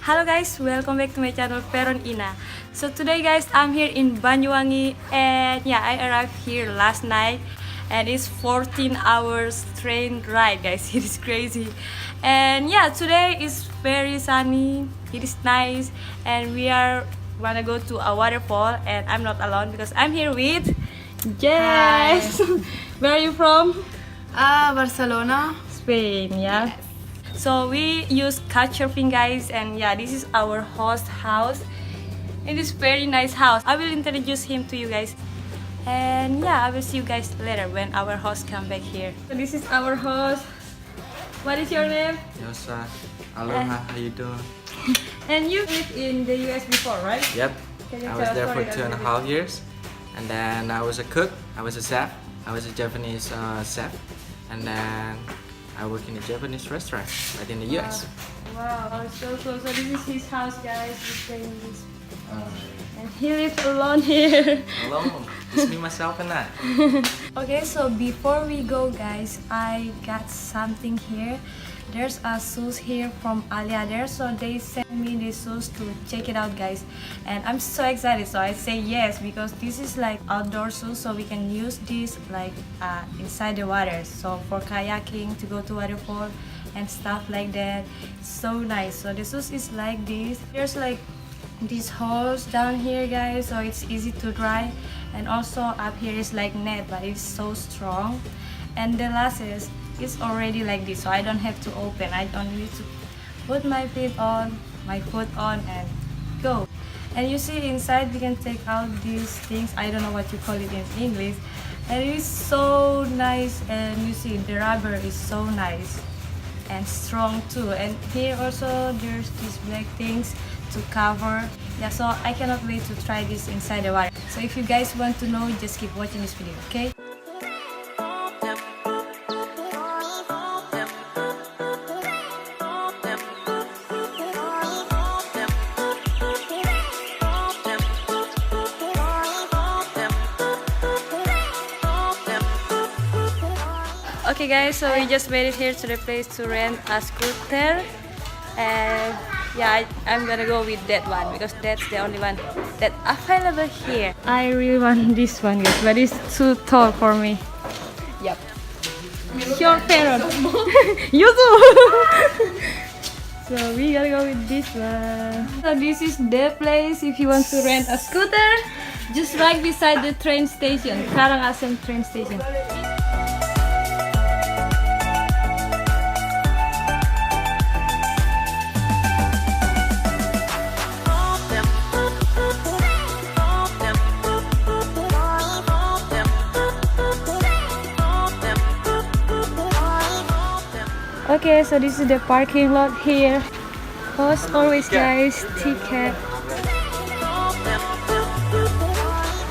Hello guys, welcome back to my channel VERON Ina. So today guys, I'm here in Banyuwangi and yeah, I arrived here last night and it's 14 hours train ride guys. It is crazy. And yeah, today is very sunny, it is nice and we are wanna go to a waterfall and I'm not alone because I'm here with Jess. Where are you from? Barcelona, Spain, yeah. Yes. So we use couchsurfing guys and yeah, this is our host house. It is very nice house. I will introduce him to you guys. And yeah, I will see you guys later when our host come back here. So this is our host. What is your name? Yosa. Aloha, how you doing? And you lived in the US before, right? Yep. Can you I tell was us there for story 2.5 years. And then I was a cook, I was a chef. I was a Japanese chef. And then I work in a Japanese restaurant right in the US. Wow, so cool. So this is his house guys. He's staying in this. And he lives alone here. Alone. It's me, myself, and I. Okay, so before we go guys, I got something here. There's a shoes here from Aleader, so they sent me these shoes to check it out guys. And I'm so excited, so I say yes because this is like outdoor shoes, so we can use this like inside the water. So for kayaking, to go to waterfall and stuff like that. So nice. So the shoes is like this. There's like these holes down here guys, so it's easy to dry, and also up here is like net, but it's so strong. And the laces is already like this, so I don't have to open. I don't need to put my foot on and go. And you see inside we can take out these things, I don't know what you call it in English, and it is so nice. And you see the rubber is so nice and strong too. And here also there's these black things to cover. Yeah, so I cannot wait to try this inside the water. So if you guys want to know, just keep watching this video, okay? Okay guys, so we just made it here to the place to rent a scooter. And yeah, I'm gonna go with that one because that's the only one that's available here. I really want this one guys, but it's too tall for me. Yep. Your parent. You too. So we gotta go with this one. So this is the place if you want to rent a scooter. Just right beside the train station, Karangasem train station. Okay, so this is the parking lot here. As always guys, ticket.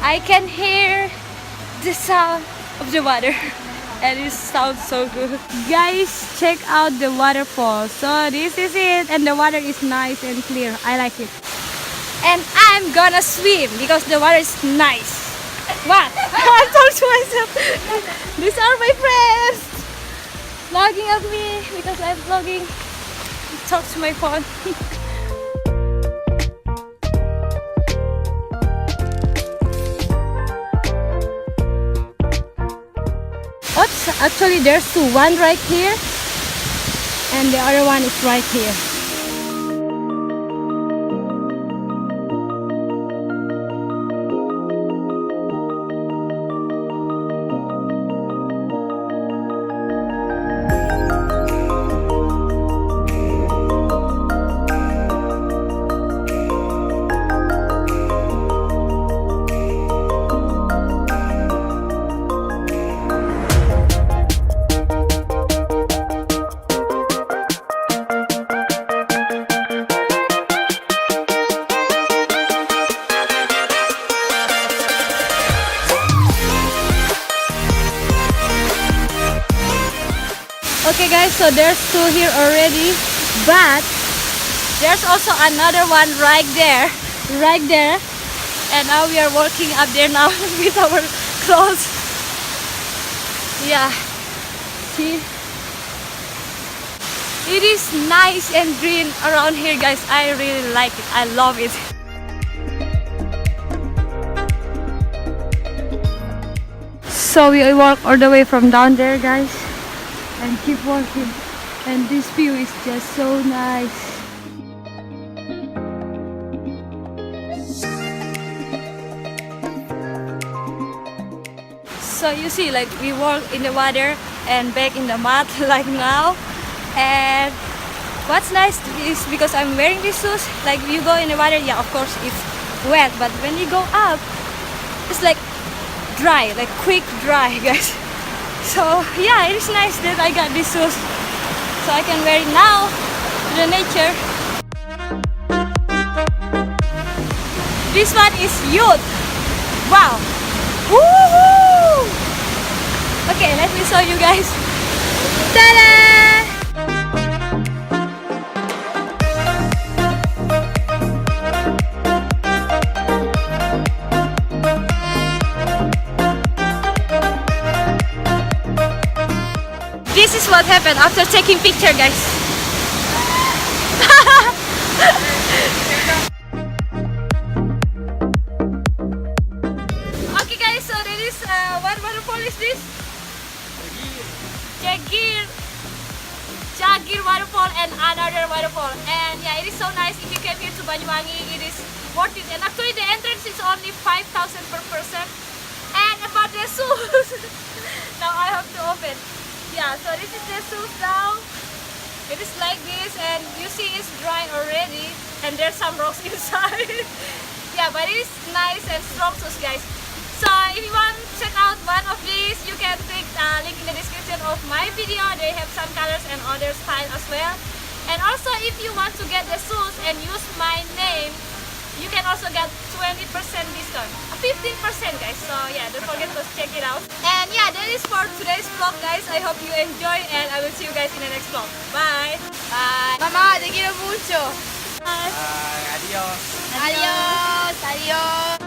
I can hear the sound of the water and it sounds so good. Guys, check out the waterfall. So this is it and the water is nice and clear. I like it. And I'm gonna swim because the water is nice. What? I told to myself. These are my friends vlogging at me because I'm vlogging. Talk to my phone. Oops, actually there's two. One right here and the other one is right here. Okay guys, so there's two here already, but there's also another one right there, and now we are walking up there now with our clothes. Yeah, see, It is nice and green around here, guys. I really like it. I love it. So we walk all the way from down there, guys, and keep walking. And this view is just so nice. So you see, like, we walk in the water and back in the mud like now. And what's nice is because I'm wearing these shoes, like you go in the water, yeah, of course it's wet, but when you go up, it's like dry, like quick dry, guys. So yeah, it is nice that I got these shoes, so I can wear it now to the nature. This one is youth. Wow. Woohoo! Okay, let me show you guys. Ta-da! This is what happened after taking picture, guys. Okay, guys, so that is what waterfall is this? Jagir waterfall and another waterfall. And yeah, it is so nice. If you came here to Banyuwangi, it is worth it. And actually the entrance is only 5,000 per person. And about the shoes, now I have to open. Yeah, so this is the shoes now. It is like this, and you see it's dry already, and there's some rocks inside. Yeah, but it is nice and strong shoes, guys. So if you want to check out one of these, you can click the link in the description of my video. They have some colors and other style as well. And also, if you want to get the shoes and use my name, you can also get 20% discount, 15%, guys. So yeah, don't forget to check it out. And yeah, that is for today's vlog, guys. I hope you enjoy, and I will see you guys in the next vlog. Bye. Bye. Mamá, te quiero mucho. Bye. Adios. Adiós. Adiós.